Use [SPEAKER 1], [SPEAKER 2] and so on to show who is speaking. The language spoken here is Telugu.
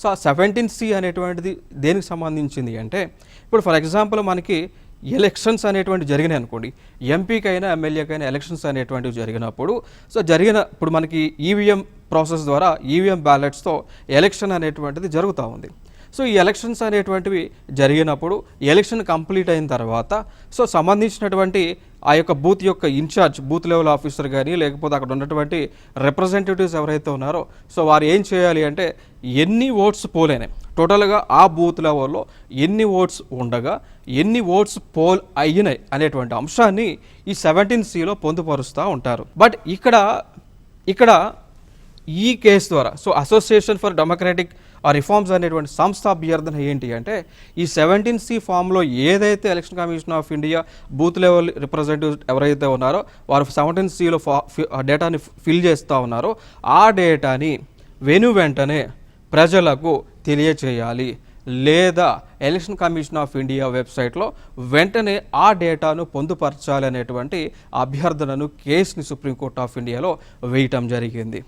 [SPEAKER 1] సో ఆ 17C అనేటువంటిది దేనికి సంబంధించింది అంటే, ఇప్పుడు ఫర్ ఎగ్జాంపుల్ మనకి ఎలక్షన్స్ అనేటువంటి జరిగినాయి అనుకోండి, ఎంపీకైనా ఎమ్మెల్యేకైనా ఎలక్షన్స్ అనేటువంటివి జరిగినప్పుడు ఇప్పుడు మనకి ఈవీఎం ప్రాసెస్ ద్వారా ఈవీఎం బ్యాలెట్స్తో ఎలక్షన్ అనేటువంటిది జరుగుతూ ఉంది. సో ఈ ఎలక్షన్స్ అనేటువంటివి జరిగినప్పుడు ఎలక్షన్ కంప్లీట్ అయిన తర్వాత సంబంధించినటువంటి ఆ యొక్క బూత్ యొక్క ఇన్ఛార్జ్, బూత్ లెవెల్ ఆఫీసర్ కానీ లేకపోతే అక్కడ ఉన్నటువంటి రిప్రజెంటేటివ్స్ ఎవరైతే ఉన్నారో వారు ఏం చేయాలి అంటే, ఎన్ని ఓట్స్ పోలైనాయి టోటల్గా ఆ బూత్ లెవెల్లో ఎన్ని ఓట్స్ ఉండగా ఎన్ని ఓట్స్ పోల్ అయినాయి అనేటువంటి అంశాన్ని ఈ 17Cలో పొందుపరుస్తూ ఉంటారు. బట్ ఇక్కడ ఈ కేసు ద్వారా అసోసియేషన్ ఫర్ డెమోక్రటిక్ రిఫార్మ్స్ అనేటువంటి సంస్థ అభ్యర్థన ఏంటి అంటే, ఈ 17C ఫామ్లో ఏదైతే election commission of India booth level representative ఎవరైతే ఉన్నారో వారు 17Cలో డేటాని ఫిల్ చేస్తూ ఉన్నారో ఆ డేటాని వెంటనే ప్రజలకు తెలియచేయాలి, లేదా ఎలక్షన్ కమిషన్ ఆఫ్ ఇండియా వెబ్సైట్లో వెంటనే ఆ డేటాను పొందుపరచాలి అనేటువంటి అభ్యర్థనను కేసుని సుప్రీంకోర్టు ఆఫ్ ఇండియాలో వేయటం జరిగింది.